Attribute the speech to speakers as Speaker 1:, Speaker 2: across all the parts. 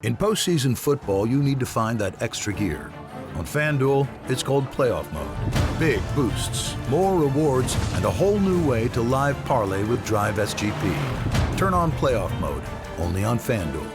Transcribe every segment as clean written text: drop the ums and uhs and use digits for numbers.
Speaker 1: In postseason football, you need to find that extra gear. On FanDuel, it's called Playoff Mode. Big boosts, more rewards, and a whole new way to live parlay with Drive SGP. Turn on Playoff Mode, only on FanDuel.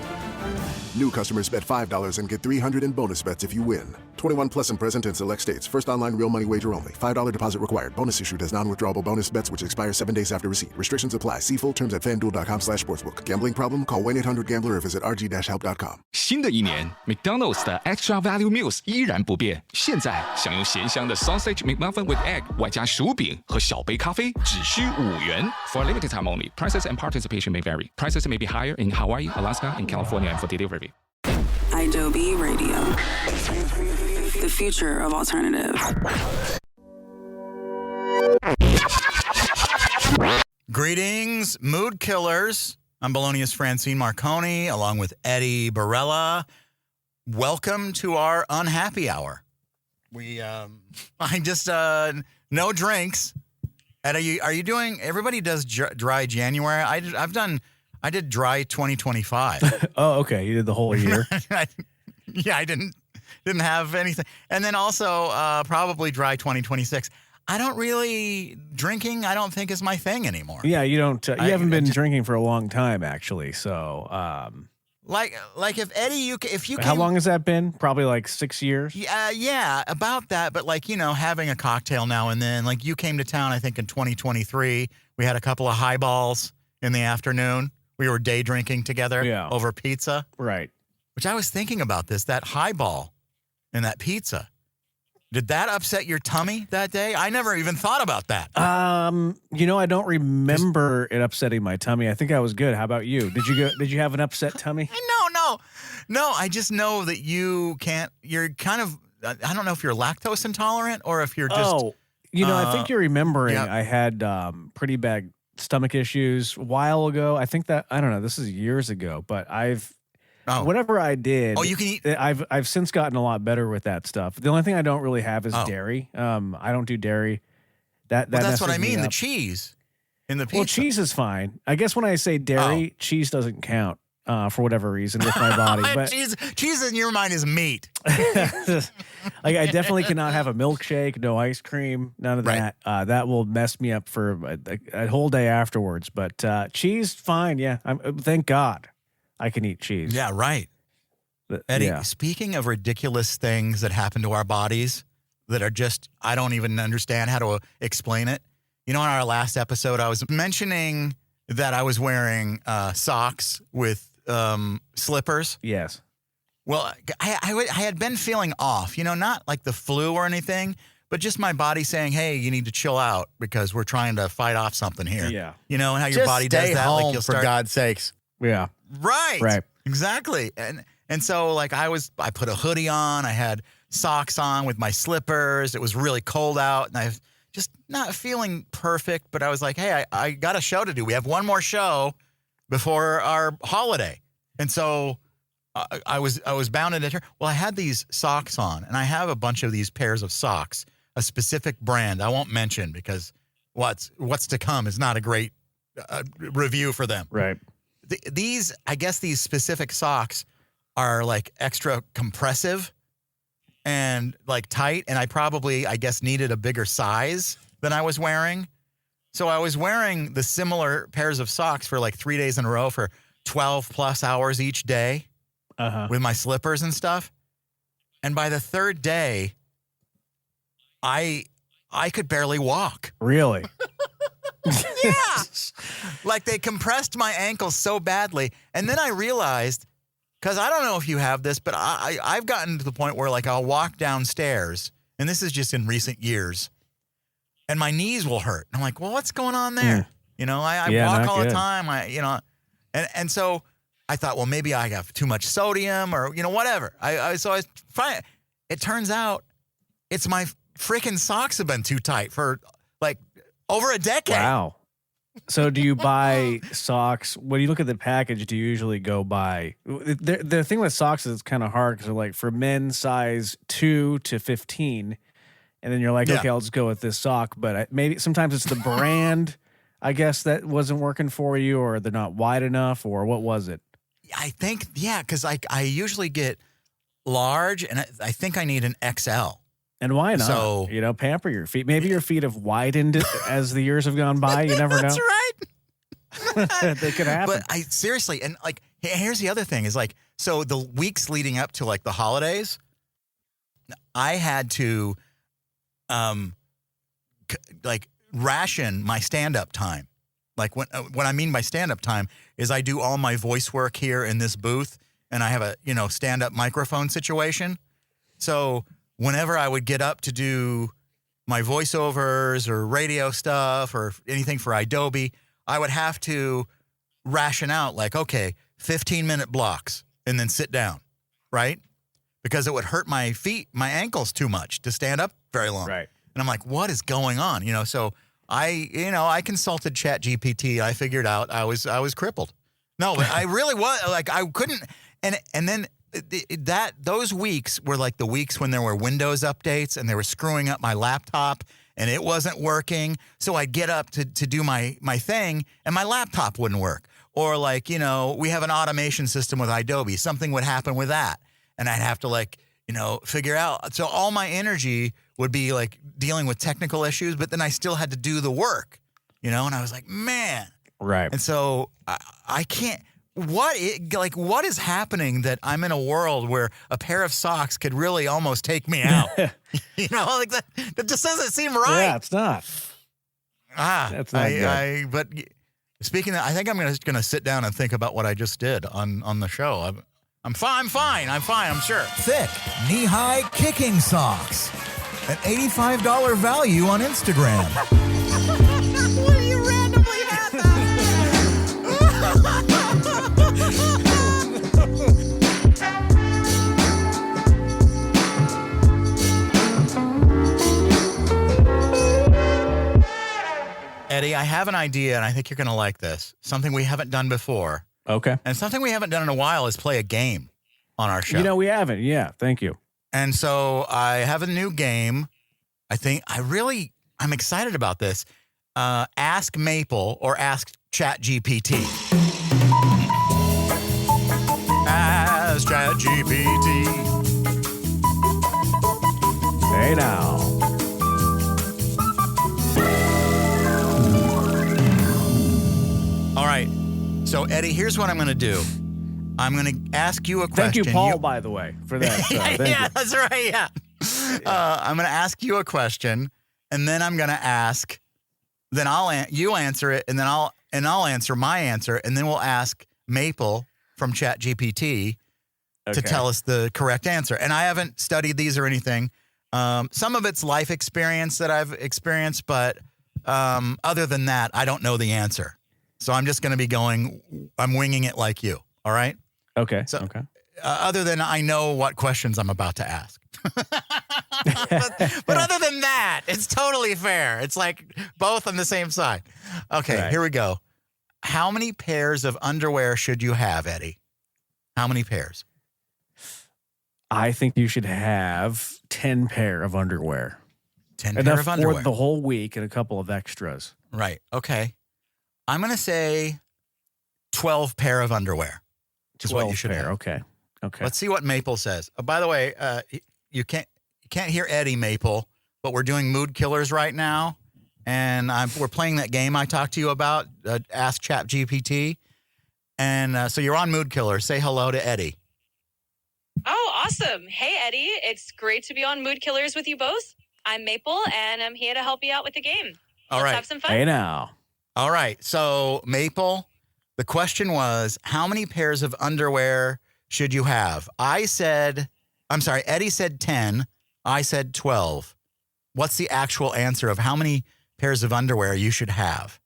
Speaker 2: New customers bet $5 and get $300 in bonus bets if you win. 21 plus and present in select states. First online real money wager only. $5 deposit required. Bonus issued as non-withdrawable bonus bets which expire 7 days after receipt. Restrictions apply. See full terms at FanDuel.com/sportsbook. Gambling problem? Call 1-800-GAMBLER or visit rg-help.com.
Speaker 3: 新的一年 ，McDonald's 的 Extra Value Meals 依然不变。现在享用咸香的 Sausage McMuffin with Egg， 外加薯饼和小杯咖啡，只需5元。For a limited time only. Prices and participation may vary. Prices may be higher in Hawaii, Alaska, and California, and for delivery.
Speaker 4: Adobe Radio. The future of alternative.
Speaker 5: Greetings, mood killers. I'm Bologna's Francine Marconi, along with Eddie Barella. Welcome to our unhappy hour. I just, no drinks. Eddie, are you doing, everybody does dry January. I did dry 2025.
Speaker 6: Oh, okay. You did the whole year.
Speaker 5: Yeah, I didn't have anything. And then also probably dry 2026. I don't really, drinking I don't think is my thing anymore.
Speaker 6: Yeah, you don't, you haven't been drinking for a long time, actually. So,
Speaker 5: like if Eddie, if you
Speaker 6: how long has that been? Probably like 6 years.
Speaker 5: Yeah, about that. But like, having a cocktail now and then, like you came to town, I think in 2023, we had a couple of highballs in the afternoon. We were day drinking together over pizza.
Speaker 6: Right.
Speaker 5: Which I was thinking about that highball and that pizza. Did that upset your tummy that day? I never even thought about that.
Speaker 6: I don't remember it upsetting my tummy. I think I was good. How about you? Did you have an upset tummy?
Speaker 5: No. I just know that you can't, you're kind of, I don't know if you're lactose intolerant or if you're just.
Speaker 6: I think you're remembering I had pretty bad stomach issues a while ago. I think that, I don't know, this is years ago, but whatever I did.
Speaker 5: Oh, you can eat.
Speaker 6: I've since gotten a lot better with that stuff. The only thing I don't really have is dairy. I don't do dairy.
Speaker 5: That's what I mean. The cheese in the pizza.
Speaker 6: Well, cheese is fine. I guess when I say dairy, cheese doesn't count for whatever reason with my body. But
Speaker 5: cheese in your mind is meat.
Speaker 6: Like I definitely cannot have a milkshake, no ice cream, none of that. That will mess me up for a whole day afterwards. But cheese, fine. Yeah, thank God. I can eat cheese.
Speaker 5: Yeah, right. Eddie, speaking of ridiculous things that happen to our bodies that are just, I don't even understand how to explain it. In our last episode, I was mentioning that I was wearing socks with slippers.
Speaker 6: Yes.
Speaker 5: Well, I had been feeling off, not like the flu or anything, but just my body saying, hey, you need to chill out because we're trying to fight off something here.
Speaker 6: Yeah.
Speaker 5: And how your
Speaker 7: just
Speaker 5: body does that.
Speaker 7: Home,
Speaker 5: like you'll start,
Speaker 7: for God's sakes.
Speaker 6: Yeah.
Speaker 5: Right. Exactly. And so like I put a hoodie on, I had socks on with my slippers. It was really cold out and I was just not feeling perfect, but I was like, hey, I got a show to do. We have one more show before our holiday. And so I was bound to. Well, I had these socks on and I have a bunch of these pairs of socks, a specific brand I won't mention because what's to come is not a great review for them.
Speaker 6: Right.
Speaker 5: These specific socks are like extra compressive and like tight. And I guess needed a bigger size than I was wearing. So I was wearing the similar pairs of socks for like 3 days in a row for 12 plus hours each day with my slippers and stuff. And by the third day, I could barely walk.
Speaker 6: Really?
Speaker 5: Yeah. Like they compressed my ankles so badly. And then I realized, because I don't know if you have this, but I've gotten to the point where like I'll walk downstairs, and this is just in recent years, and my knees will hurt. And I'm like, well, what's going on there? I walk all the time. And so I thought, well, maybe I have too much sodium or, whatever. So I was fine. It turns out it's my freaking socks have been too tight for like over a decade.
Speaker 6: Wow. So do you buy socks? When you look at the package, do you usually go by the thing with socks is it's kind of hard because like for men size 2 to 15, and then you're like, okay, I'll just go with this sock. But maybe sometimes it's the brand, I guess, that wasn't working for you, or they're not wide enough, or what was it?
Speaker 5: I think, yeah, because I usually get large, and I think I need an XL.
Speaker 6: And why not?
Speaker 5: So-
Speaker 6: Pamper your feet. Maybe your feet have widened as the years have gone by. You never know.
Speaker 5: That's right.
Speaker 6: They could happen.
Speaker 5: But I seriously, and like, here's the other thing is like, so the weeks leading up to like the holidays, I had to, ration my stand-up time. Like what I mean by stand-up time is I do all my voice work here in this booth, and I have a stand-up microphone situation. So whenever I would get up to do my voiceovers or radio stuff or anything for Adobe, I would have to ration out like, okay, 15-minute blocks and then sit down, right? Because it would hurt my feet, my ankles too much to stand up very long.
Speaker 6: Right.
Speaker 5: And I'm like, what is going on? So I consulted ChatGPT. I figured out I was crippled. No, but I really was like, I couldn't. And then those weeks were like the weeks when there were Windows updates and they were screwing up my laptop and it wasn't working. So I'd get up to do my thing and my laptop wouldn't work. Or like, we have an automation system with Adobe. Something would happen with that. And I'd have to figure out. So all my energy would be like dealing with technical issues, but then I still had to do the work, and I was like, man.
Speaker 6: Right.
Speaker 5: And so I can't. What is happening that I'm in a world where a pair of socks could really almost take me out? Like that just doesn't seem right.
Speaker 6: Yeah, it's not.
Speaker 5: That's
Speaker 6: not good.
Speaker 5: But speaking of, I think I'm just gonna sit down and think about what I just did on the show. I'm fine, I'm sure.
Speaker 1: Thick, knee-high kicking socks. An $85 value on Instagram.
Speaker 5: What do you randomly have that? Eddie, I have an idea, and I think you're going to like this. Something we haven't done before.
Speaker 6: Okay.
Speaker 5: And something we haven't done in a while is play a game on our show.
Speaker 6: We haven't. Yeah, thank you.
Speaker 5: And so I have a new game. I'm excited about this. Ask Maple or Ask ChatGPT. Ask ChatGPT.
Speaker 6: Hey now.
Speaker 5: All right. So, Eddie, here's what I'm going to do. I'm going to ask you a question.
Speaker 6: Thank you, Paul, by the way, for that. Thank you.
Speaker 5: That's right. Yeah. I'm going to ask you a question, and then I'm going to ask. Then you answer it, and then I'll answer my answer, and then we'll ask Maple from ChatGPT to tell us the correct answer. And I haven't studied these or anything. Some of it's life experience that I've experienced, but other than that, I don't know the answer. So I'm just going to be I'm winging it like you. All right.
Speaker 6: Okay.
Speaker 5: So,
Speaker 6: okay.
Speaker 5: Other than I know what questions I'm about to ask. but other than that, it's totally fair. It's like both on the same side. Okay,
Speaker 6: Right.
Speaker 5: Here we go. How many pairs of underwear should you have, Eddie? How many pairs?
Speaker 6: I think you should have 10 pair of underwear.
Speaker 5: 10 pair
Speaker 6: Enough
Speaker 5: of underwear.
Speaker 6: for the whole week and a couple of extras.
Speaker 5: Right. Okay. I'm going to say 12 pair of underwear. Is what you should
Speaker 6: pair.
Speaker 5: have.
Speaker 6: Okay.
Speaker 5: Let's see what Maple says. By the way, you can't hear Eddie, Maple, but we're doing Mood Killers right now, and we're playing that game I talked to you about, Ask ChatGPT, and so you're on Mood Killers. Say hello to Eddie.
Speaker 7: Oh, awesome. Hey, Eddie. It's great to be on Mood Killers with you both. I'm Maple, and I'm here to help you out with the game.
Speaker 5: All
Speaker 7: Let's
Speaker 5: right.
Speaker 7: have some fun.
Speaker 6: Hey now.
Speaker 5: All right. So, Maple, the question was, how many pairs of underwear should you have? Eddie said 10. I said 12. What's the actual answer of how many pairs of underwear you should have?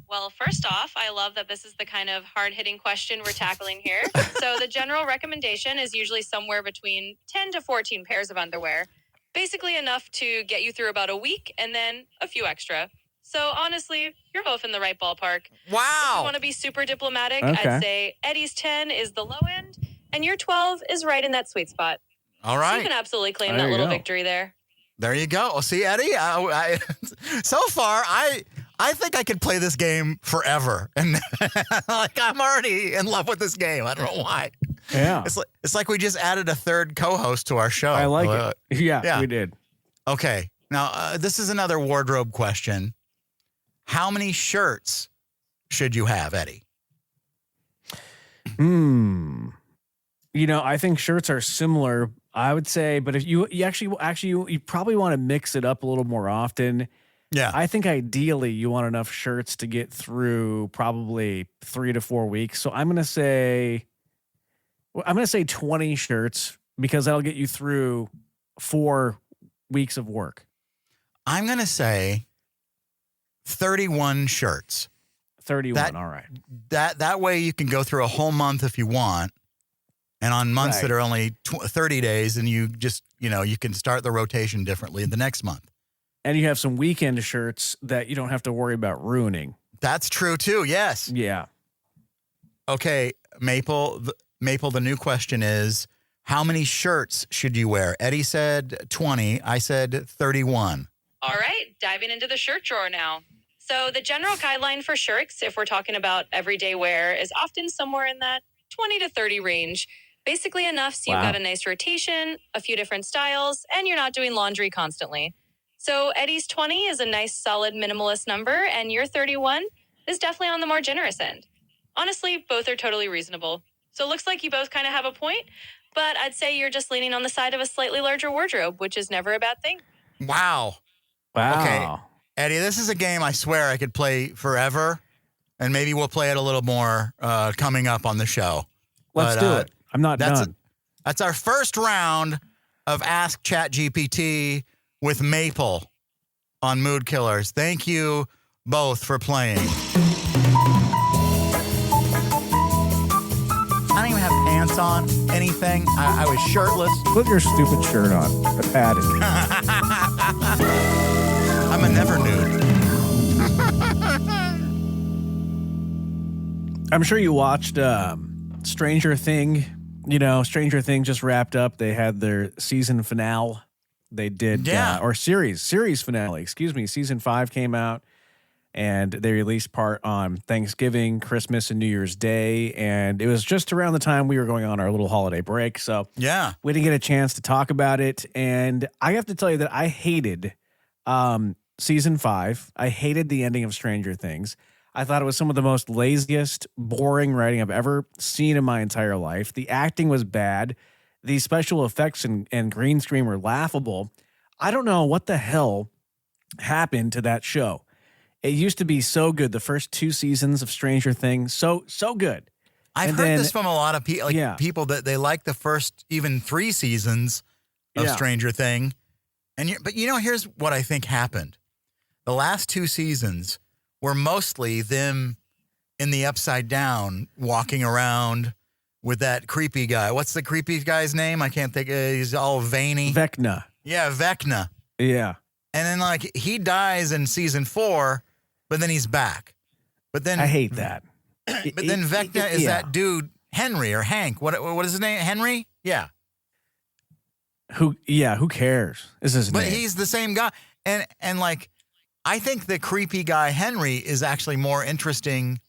Speaker 7: Well, first off, I love that this is the kind of hard-hitting question we're tackling here. So the general recommendation is usually somewhere between 10 to 14 pairs of underwear. Basically enough to get you through about a week and then a few extra. So honestly, you're both in the right ballpark. If you
Speaker 5: Wow.
Speaker 7: want to be super diplomatic,
Speaker 6: Okay.
Speaker 7: I'd say Eddie's 10 is the low end and your 12 is right in that sweet spot.
Speaker 5: All
Speaker 7: So
Speaker 5: right.
Speaker 7: you can absolutely claim
Speaker 6: There
Speaker 7: that
Speaker 6: you
Speaker 7: little
Speaker 6: go.
Speaker 7: victory there.
Speaker 5: There you go. Oh, see, Eddie, so far, I think I could play this game forever. And like, I'm already in love with this game. I don't know why.
Speaker 6: Yeah.
Speaker 5: It's like we just added a third co-host to our show.
Speaker 6: I like it. Yeah,
Speaker 5: yeah.
Speaker 6: we did.
Speaker 5: Okay. Now, this is another wardrobe question. How many shirts should you have, Eddie?
Speaker 6: You know, I think shirts are similar, I would say, but if you probably want to mix it up a little more often.
Speaker 5: Yeah.
Speaker 6: I think ideally you want enough shirts to get through probably 3 to 4 weeks. So I'm going to say 20 shirts because that'll get you through 4 weeks of work.
Speaker 5: I'm going to say 31 shirts.
Speaker 6: 31, all right.
Speaker 5: That way you can go through a whole month if you want. And on months
Speaker 6: Right.
Speaker 5: that are only 30 days, and you just, you can start the rotation differently the next month.
Speaker 6: And you have some weekend shirts that you don't have to worry about ruining.
Speaker 5: That's true too. Yes.
Speaker 6: Yeah.
Speaker 5: Okay, Maple, the new question is, how many shirts should you wear? Eddie said 20. I said 31.
Speaker 7: All right, diving into the shirt drawer now. So the general guideline for shirts, if we're talking about everyday wear, is often somewhere in that 20 to 30 range. Basically enough so you've
Speaker 6: Wow.
Speaker 7: got a nice rotation, a few different styles, and you're not doing laundry constantly. So Eddie's 20 is a nice, solid, minimalist number, and your 31 is definitely on the more generous end. Honestly, both are totally reasonable. So it looks like you both kind of have a point, but I'd say you're just leaning on the side of a slightly larger wardrobe, which is never a bad thing.
Speaker 5: Wow.
Speaker 6: Wow.
Speaker 5: Okay. Eddie, this is a game I swear I could play forever, and maybe we'll play it a little more coming up on the show.
Speaker 6: Let's do it. I'm not done.
Speaker 5: That's our first round of Ask ChatGPT with Maple on Mood Killers. Thank you both for playing. I don't even have pants on, anything. I was shirtless.
Speaker 6: Put your stupid shirt on. I padded.
Speaker 5: I'm a never nude.
Speaker 6: I'm sure you watched Stranger Thing. You know, Stranger Thing just wrapped up. They had their season finale. They did, or series finale. Excuse me. Season 5 came out, and they released part on Thanksgiving, Christmas, and New Year's Day. And it was just around the time we were going on our little holiday break. So
Speaker 5: Yeah.
Speaker 6: we didn't get a chance to talk about it. And I have to tell you that I hated season 5. I hated the ending of Stranger Things. I thought it was some of the most laziest, boring writing I've ever seen in my entire life. The acting was bad. The special effects and green screen were laughable. I don't know what the hell happened to that show. It used to be so good. The first 2 seasons of Stranger Things, so good.
Speaker 5: I've
Speaker 6: And
Speaker 5: heard
Speaker 6: then-
Speaker 5: this from a lot of people,
Speaker 6: Yeah.
Speaker 5: people that they like the first even 3 seasons of
Speaker 6: Yeah.
Speaker 5: Stranger Thing. But here's what I think happened. The last 2 seasons were mostly them in the Upside Down walking around with that creepy guy. What's the creepy guy's name? I can't think. He's all veiny.
Speaker 6: Vecna.
Speaker 5: Yeah, Vecna.
Speaker 6: Yeah.
Speaker 5: And then he dies in season 4, but then he's back. But then
Speaker 6: I hate that.
Speaker 5: But then Vecna is that dude Henry or Hank. What is his name? Henry? Yeah.
Speaker 6: Who cares? Is his
Speaker 5: But
Speaker 6: name.
Speaker 5: he's the same guy. And I think the creepy guy Henry is actually more interesting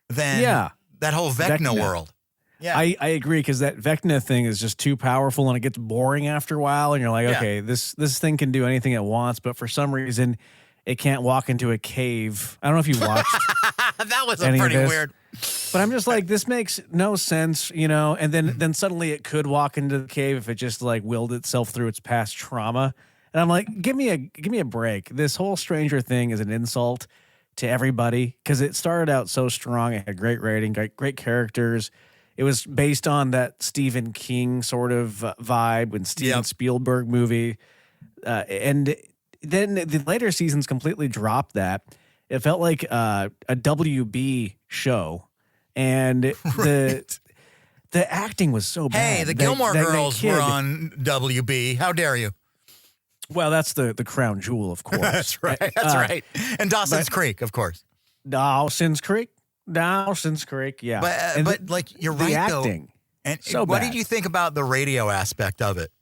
Speaker 5: than that whole Vecna world. Yeah.
Speaker 6: I agree, because that Vecna thing is just too powerful and it gets boring after a while. And you're like,
Speaker 5: Yeah.
Speaker 6: okay, this thing can do anything it wants, but for some reason it can't walk into a cave. I don't know if you watched
Speaker 5: that was
Speaker 6: any of
Speaker 5: pretty
Speaker 6: this.
Speaker 5: weird.
Speaker 6: But I'm just like, this makes no sense, and then suddenly it could walk into the cave if it just willed itself through its past trauma. And I'm like, give me a break. This whole Stranger Thing is an insult to everybody, because it started out so strong. It had great rating, great characters. It was based on that Stephen King sort of vibe when Steven Spielberg movie. And then the later seasons completely dropped that. It felt like a WB show. And the acting was so bad.
Speaker 5: Hey, the Gilmore
Speaker 6: That
Speaker 5: Girls
Speaker 6: kid-
Speaker 5: were on WB. How dare you?
Speaker 6: Well, that's the crown jewel, of course.
Speaker 5: That's right. That's right. And Dawson's Creek, of course.
Speaker 6: Dawson's Creek, yeah. And
Speaker 5: But you're
Speaker 6: the
Speaker 5: right,
Speaker 6: acting.
Speaker 5: though. And
Speaker 6: So
Speaker 5: what
Speaker 6: bad.
Speaker 5: did you think about the radio aspect of it?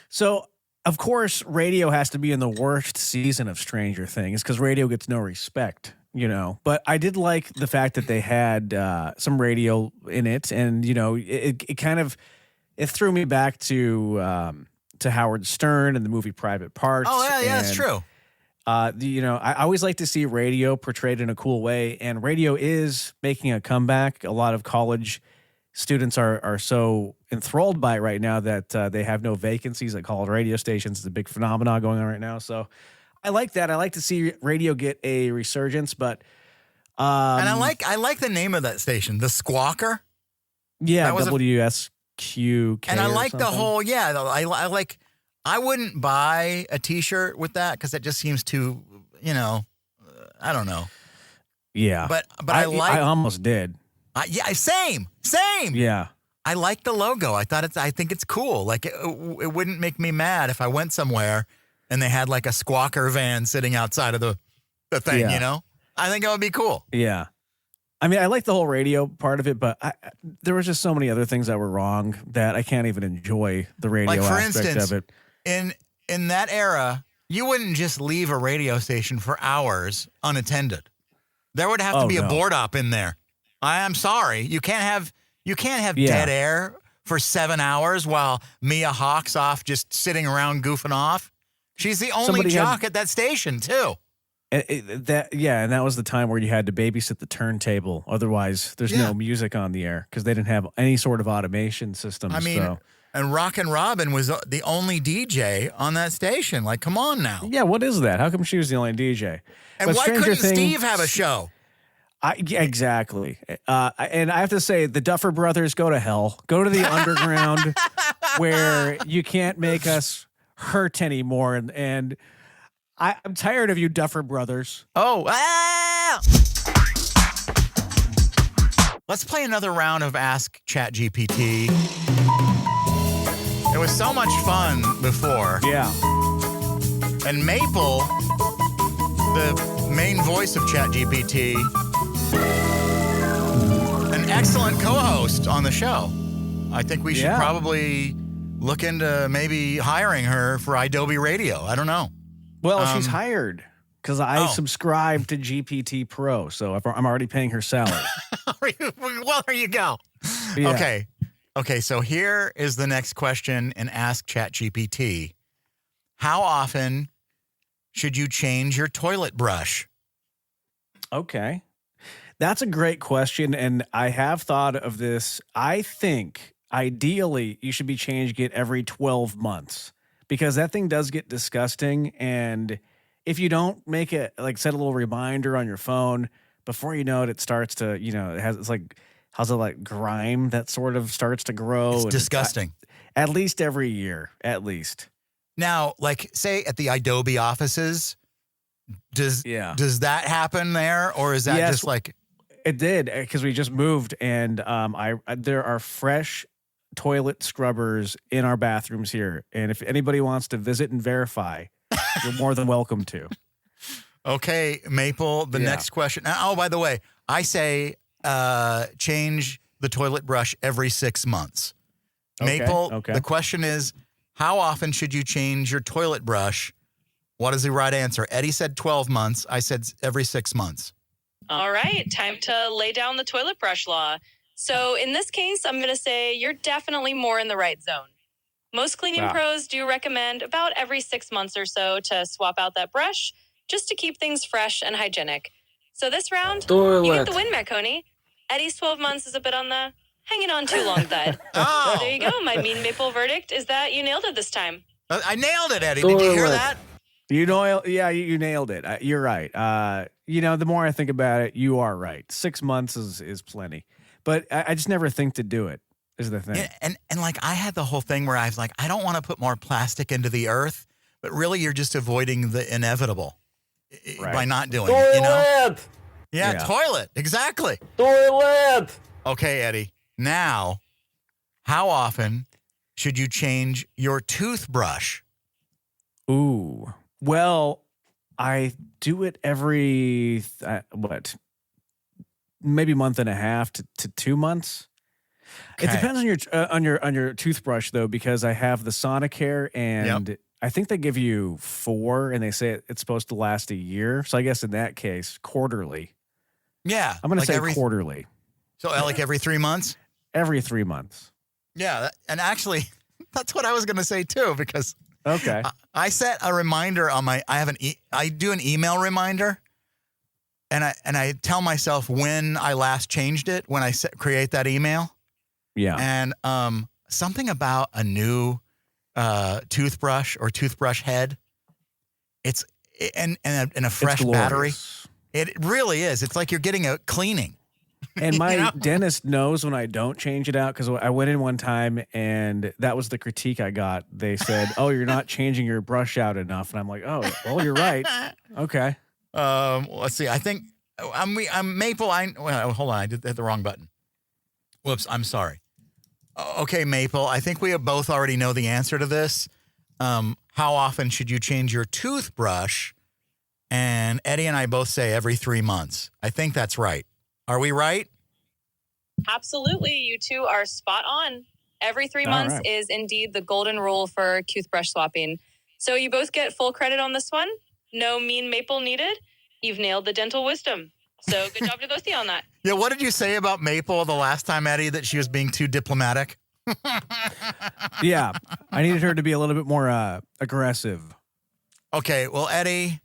Speaker 6: So Of course, radio has to be in the worst season of Stranger Things because radio gets no respect, But I did like the fact that they had some radio in it, and it kind of threw me back to Howard Stern and the movie Private Parts.
Speaker 5: Oh yeah, that's true.
Speaker 6: I always like to see radio portrayed in a cool way, and radio is making a comeback. A lot of college students are so enthralled by it right now that they have no vacancies at college radio stations. It's a big phenomenon going on right now. So I like that. I like to see radio get a resurgence, but
Speaker 5: and I like the name of that station, the Squawker.
Speaker 6: Yeah,
Speaker 5: that was
Speaker 6: WSQK.
Speaker 5: And I like the
Speaker 6: something.
Speaker 5: whole I like. I wouldn't buy a T-shirt with that because it just seems too, I don't know.
Speaker 6: Yeah,
Speaker 5: but I
Speaker 6: almost did.
Speaker 5: Yeah, same.
Speaker 6: Yeah.
Speaker 5: I like the logo. I think it's cool. Like it wouldn't make me mad if I went somewhere and they had like a Squawker van sitting outside of the thing,
Speaker 6: Yeah.
Speaker 5: I think it would be cool.
Speaker 6: Yeah. I mean, I like the whole radio part of it, but there was just so many other things that were wrong that I can't even enjoy the radio
Speaker 5: Like for
Speaker 6: aspect
Speaker 5: instance,
Speaker 6: of it.
Speaker 5: in that era, you wouldn't just leave a radio station for hours unattended. There would have to be a board op in there. I am sorry. You can't have dead air for 7 hours while Mia Hawk's off just sitting around goofing off. She's the only jock at that station too.
Speaker 6: And that was the time where you had to babysit the turntable. Otherwise, there's no music on the air because they didn't have any sort of automation system.
Speaker 5: I mean, and Rockin' Robin was the only DJ on that station. Like, come on now.
Speaker 6: Yeah, what is that? How come she was the only DJ?
Speaker 5: And
Speaker 6: But
Speaker 5: why
Speaker 6: Stranger
Speaker 5: couldn't
Speaker 6: Things-
Speaker 5: Steve have a show?
Speaker 6: Exactly. And I have to say, the Duffer Brothers go to hell. Go to the underground where you can't make us hurt anymore. And I'm tired of you, Duffer Brothers.
Speaker 5: Let's play another round of Ask ChatGPT. It was so much fun before.
Speaker 6: Yeah.
Speaker 5: And Maple, the main voice of ChatGPT, an excellent co-host on the show. I think we should probably look into maybe hiring her for Adobe Radio. I don't know.
Speaker 6: Well, she's hired because I subscribe to GPT Pro, so I'm already paying her salary.
Speaker 5: Well, there you go.
Speaker 6: Yeah.
Speaker 5: Okay, so here is the next question in Ask ChatGPT. How often should you change your toilet brush?
Speaker 6: Okay. That's a great question, and I have thought of this. I think, ideally, you should be changing it every 12 months because that thing does get disgusting, and if you don't make it, like set a little reminder on your phone, before you know it, it starts to, how's it like grime that sort of starts to grow.
Speaker 5: It's
Speaker 6: and
Speaker 5: disgusting.
Speaker 6: At least every year, at least.
Speaker 5: Now, like, say at the Adobe offices, does that happen there, or is that just like...
Speaker 6: It did, because we just moved, and there are fresh toilet scrubbers in our bathrooms here. And if anybody wants to visit and verify, you're more than welcome to.
Speaker 5: Okay, Maple, the next question. Oh, by the way, I say change the toilet brush every 6 months. Maple, the question is, how often should you change your toilet brush? What is the right answer? Eddie said 12 months. I said every 6 months.
Speaker 7: All right, time to lay down the toilet brush law. So in this case, I'm going to say you're definitely more in the right zone. Most cleaning pros do recommend about every 6 months or so to swap out that brush just to keep things fresh and hygienic. So this round, you get the win, Marconi. Eddie's 12 months is a bit on the hanging on too long side. So there you go. My mean Maple verdict is that you nailed it this time.
Speaker 5: I nailed it, Eddie. Did you hear that?
Speaker 6: You nailed it. You're right. The more I think about it, you are right. 6 months is plenty. But I just never think to do it, is the thing.
Speaker 5: Yeah, and like I had the whole thing where I was like, I don't want to put more plastic into the earth, but really you're just avoiding the inevitable by not doing it,
Speaker 8: Toilet!
Speaker 5: Yeah, toilet. Exactly.
Speaker 8: Toilet!
Speaker 5: Okay, Eddie. Now, how often should you change your toothbrush?
Speaker 6: Ooh. Well, I do it every maybe month and a half to 2 months. Okay. It depends on your toothbrush though, because I have the Sonicare and I think they give you 4, and they say it's supposed to last a year. So I guess in that case, quarterly.
Speaker 5: Yeah.
Speaker 6: I'm going to
Speaker 5: like
Speaker 6: say quarterly.
Speaker 5: So like every 3 months?
Speaker 6: Every 3 months.
Speaker 5: Yeah. And actually, that's what I was going to say too, because
Speaker 6: Okay.
Speaker 5: I set a reminder on I do an email reminder, and I tell myself when I last changed it, when I create that email.
Speaker 6: Yeah.
Speaker 5: And something about a new toothbrush or toothbrush head, and a fresh battery. It really is. It's like you're getting a cleaning.
Speaker 6: And my dentist knows when I don't change it out, because I went in one time and that was the critique I got. They said, "Oh, you're not changing your brush out enough," and I'm like, "Oh, well, you're right." Okay.
Speaker 5: Let's see. I think I'm Maple. Hold on. I hit the wrong button. Whoops. I'm sorry. Okay, Maple. I think we both already know the answer to this. How often should you change your toothbrush? And Eddie and I both say every 3 months. I think that's right. Are we right?
Speaker 7: Absolutely. You two are spot on. Every 3 months
Speaker 6: right.
Speaker 7: is indeed the golden rule for toothbrush swapping. So you both get full credit on this one. No mean Maple needed. You've nailed the dental wisdom. So good job to both of you on that.
Speaker 5: Yeah. What did you say about Maple the last time, Eddie, that she was being too diplomatic?
Speaker 6: Yeah. I needed her to be a little bit more aggressive.
Speaker 5: Okay. Well, Eddie,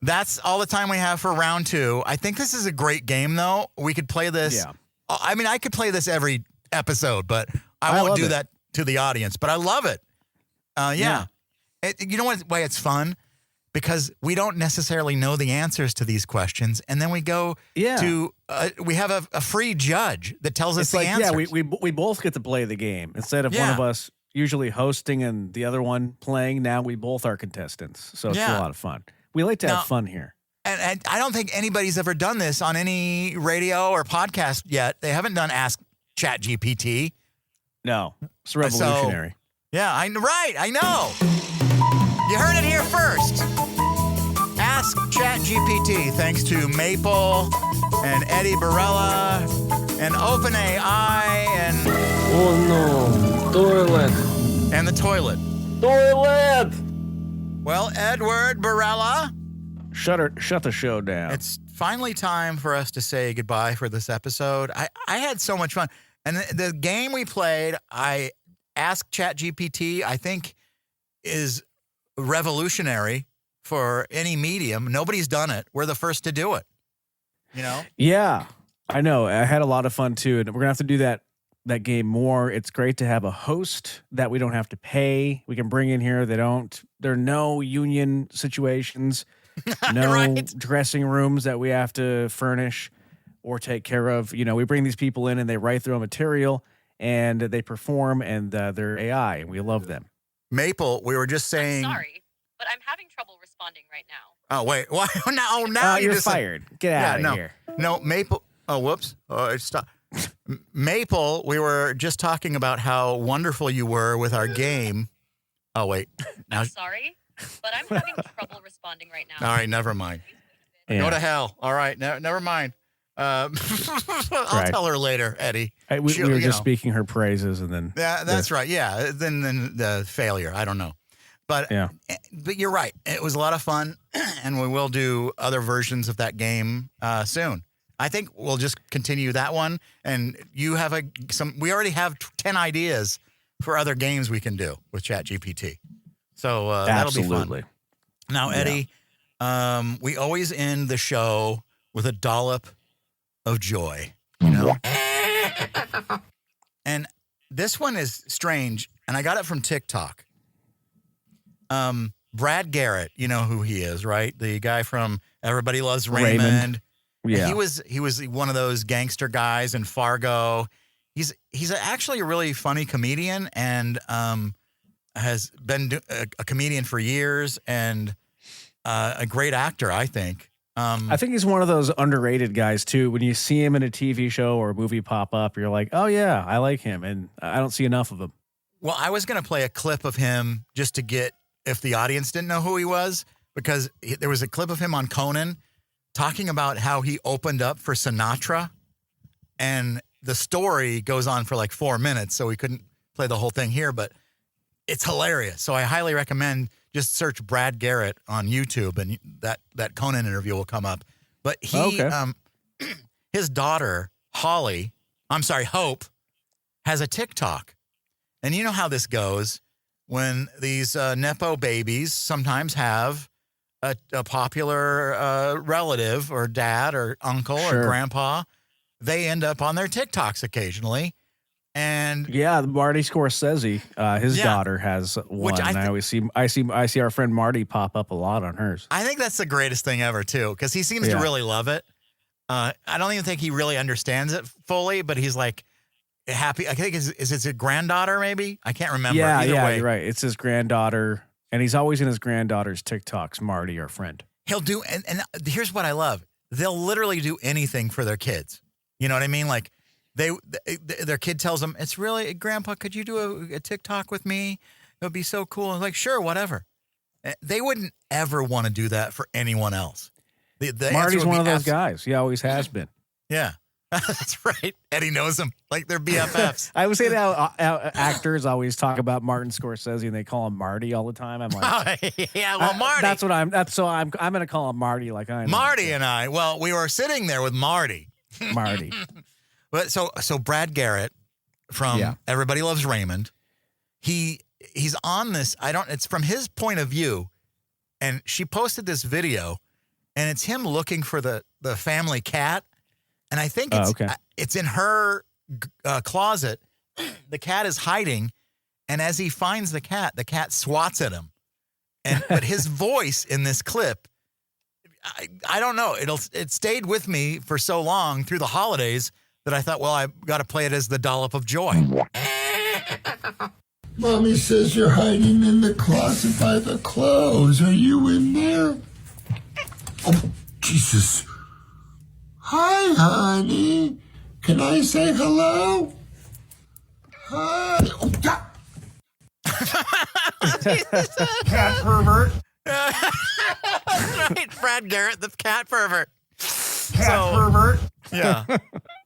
Speaker 5: that's all the time we have for round 2. I think this is a great game, though. We could play this.
Speaker 6: Yeah.
Speaker 5: I mean, I could play this every episode, but I won't
Speaker 6: love
Speaker 5: do
Speaker 6: it.
Speaker 5: that to the audience. But I love it. Yeah.
Speaker 6: Yeah.
Speaker 5: You know why it's fun? Because we don't necessarily know the answers to these questions, and then we go to we have a free judge that tells us
Speaker 6: It's
Speaker 5: the
Speaker 6: like,
Speaker 5: answers.
Speaker 6: yeah, we both get to play the game instead of one
Speaker 5: Yeah.
Speaker 6: of us usually hosting and the other one playing. Now we both are contestants, so it's
Speaker 5: Yeah.
Speaker 6: a lot of fun. We like to
Speaker 5: Now-
Speaker 6: have fun here.
Speaker 5: And I don't think anybody's ever done this on any radio or podcast yet. They haven't done Ask ChatGPT.
Speaker 6: No, it's revolutionary.
Speaker 5: Yeah, I know. You heard it here first. Ask ChatGPT, thanks to Maple and Eddie Barella and OpenAI and
Speaker 8: Oh no, toilet.
Speaker 5: and the toilet.
Speaker 8: Toilet!
Speaker 5: Well, Edward Barella,
Speaker 6: Shut the show down.
Speaker 5: it's finally time for us to say goodbye for this episode. I had so much fun. And the game we played, I asked ChatGPT, I think is revolutionary for any medium. Nobody's done it. We're the first to do it. You know?
Speaker 6: Yeah, I know. I had a lot of fun too, and we're gonna have to do that game more. It's great to have a host that we don't have to pay. We can bring in here. There are no union situations, no
Speaker 5: Right.
Speaker 6: dressing rooms that we have to furnish or take care of. You know, we bring these people in and they write their own material and they perform, and they're AI, and we love them.
Speaker 5: Maple, we were just saying.
Speaker 7: Sorry, but I'm having trouble responding right now.
Speaker 5: Oh, wait. Why? Now
Speaker 6: You're
Speaker 5: just
Speaker 6: fired. Get out of here.
Speaker 5: No, Maple. Oh, whoops. Oh, stop. Maple, we were just talking about how wonderful you were with our game. Oh, wait. Now,
Speaker 7: Sorry, but I'm having trouble responding right now.
Speaker 5: all right, never mind.
Speaker 6: Yeah.
Speaker 5: Go to hell. All right, never mind. I'll
Speaker 6: Right.
Speaker 5: tell her later, Eddie.
Speaker 6: We
Speaker 5: She'll-
Speaker 6: were
Speaker 5: you
Speaker 6: just
Speaker 5: know.
Speaker 6: speaking her praises, and then
Speaker 5: Yeah, that's right. Yeah, then the failure. I don't know, but
Speaker 6: Yeah.
Speaker 5: but you're right. It was a lot of fun, and we will do other versions of that game soon. I think we'll just continue that one, and you have we already have 10 ideas for other games we can do with ChatGPT. So that'll be
Speaker 6: absolutely.
Speaker 5: fun. Now, Eddie, we always end the show with a dollop of joy, you know? And this one is strange, and I got it from TikTok. Brad Garrett, you know who he is, right? The guy from Everybody Loves Raymond.
Speaker 6: Yeah.
Speaker 5: He was one of those gangster guys in Fargo. He's actually a really funny comedian, and has been a comedian for years, and a great actor, I think.
Speaker 6: I think he's one of those underrated guys too. When you see him in a TV show or a movie pop up, you're like, oh yeah, I like him. And I don't see enough of him.
Speaker 5: Well, I was going to play a clip of him just to get, if the audience didn't know who he was, because there was a clip of him on Conan talking about how he opened up for Sinatra, and the story goes on for like 4 minutes, so we couldn't play the whole thing here, but It's hilarious. So I highly recommend just search Brad Garrett on YouTube, and that Conan interview will come up. But his daughter, Hope, has a TikTok. And you know how this goes when these Nepo babies sometimes have a popular relative or dad or uncle or grandpa. They end up on their TikToks occasionally. And
Speaker 6: Marty Scorsese, his daughter has one.
Speaker 5: Which
Speaker 6: I see our friend Marty pop up a lot on hers.
Speaker 5: I think that's the greatest thing ever too, because he seems to really love it. I don't even think he really understands it fully, but he's like happy. I think is it his granddaughter? Maybe I can't remember. Either way,
Speaker 6: you're right. It's his granddaughter, and he's always in his granddaughter's TikToks. Marty, our friend,
Speaker 5: he'll do. And here's what I love: they'll literally do anything for their kids. You know what I mean? Like. Their kid tells them, it's really, Grandpa, could you do a TikTok with me? It would be so cool. And like, sure, whatever. They wouldn't ever want to do that for anyone else.
Speaker 6: Marty's one of those guys. He always has been.
Speaker 5: Yeah, that's right. Eddie knows him like they're BFFs.
Speaker 6: I would say that how actors always talk about Martin Scorsese and they call him Marty all the time. I'm like,
Speaker 5: Marty.
Speaker 6: I'm going to call him Marty. Like I know.
Speaker 5: Marty and I. Well, we were sitting there with Marty. But so Brad Garrett from Everybody Loves Raymond, he's on this. It's from his point of view, and she posted this video, and it's him looking for the family cat, and I think it's in her closet. The cat is hiding, and as he finds the cat swats at him, but his voice in this clip, I don't know, it stayed with me for so long through the holidays. That I thought, well, I've got to play it as the dollop of joy.
Speaker 9: Mommy says you're hiding in the closet by the clothes. Are you in there? Oh, Jesus. Hi, honey. Can I say hello? Hi. Oh, cat pervert.
Speaker 5: That's right, Brad Garrett, the cat pervert.
Speaker 9: Cat pervert.
Speaker 5: Yeah.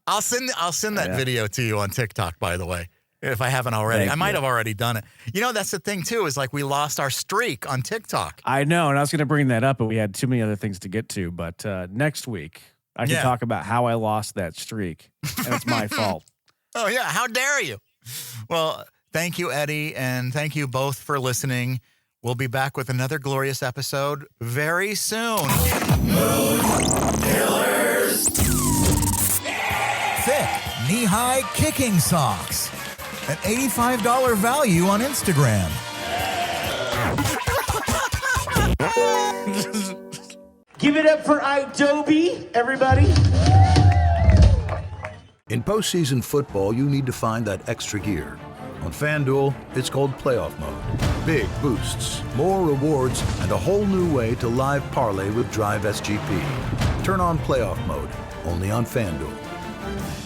Speaker 5: I'll send that video to you on TikTok, by the way, if I haven't already. I might have already done it. You know, that's the thing, too, is like we lost our streak on TikTok.
Speaker 6: I know, and I was going to bring that up, but we had too many other things to get to. But next week, I can talk about how I lost that streak, and it's my fault.
Speaker 5: Oh, yeah. How dare you? Well, thank you, Eddie, and thank you both for listening. We'll be back with another glorious episode very soon. Thick, knee-high kicking socks. An $85 value on Instagram.
Speaker 8: Give it up for Adobe, everybody.
Speaker 1: In postseason football, you need to find that extra gear. On FanDuel, it's called Playoff Mode. Big boosts, more rewards, and a whole new way to live parlay with Drive SGP. Turn on Playoff Mode, only on FanDuel.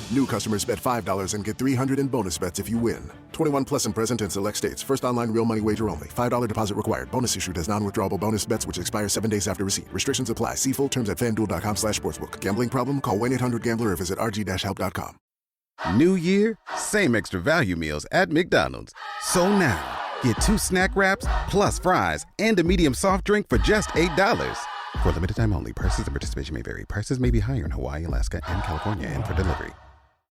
Speaker 2: New customers bet $5 and get $300 in bonus bets if you win. 21 plus and present in select states. First online real money wager only. $5 deposit required. Bonus issued as non-withdrawable bonus bets which expire 7 days after receipt. Restrictions apply. See full terms at FanDuel.com/sportsbook. Gambling problem? Call 1-800-GAMBLER or visit rg-help.com.
Speaker 10: New year, same extra value meals at McDonald's. So now, get 2 snack wraps plus fries and a medium soft drink for just $8. For limited time only. Prices and participation may vary. Prices may be higher in Hawaii, Alaska, and California, and for delivery.